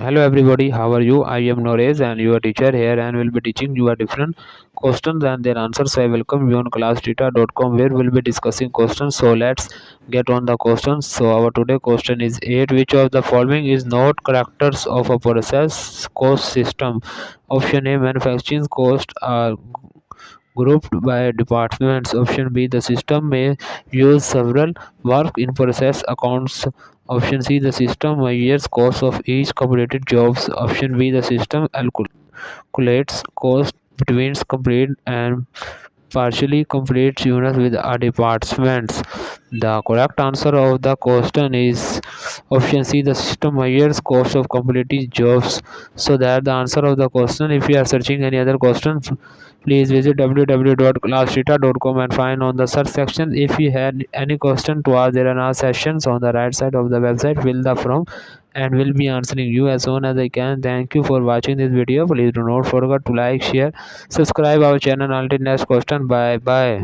Hello everybody, how are you? I am Noresh and your teacher here and will be teaching you a different questions and their answers. I welcome you on classdata.com where we'll be discussing questions. So let's get on the questions. So our today question is 8. Which of the following is not characters of a process cost system? Option A, manufacturing cost are grouped by departments. Option B, the system may use several work in process accounts. Option C, the system measures cost of each completed jobs. Option B, the system calculates cost between complete and partially complete units with a departments. The correct answer of the question is option C. The system measures cost of completed jobs. So that the answer of the question. If you are searching any other question, please visit www.classdata.com and find on the search section. If you had any question to ask, there are now sessions on the right side of the website. Fill the form and will be answering you as soon as I can. Thank you for watching this video. Please do not forget to like, share, subscribe our channel. Until next question. Bye bye.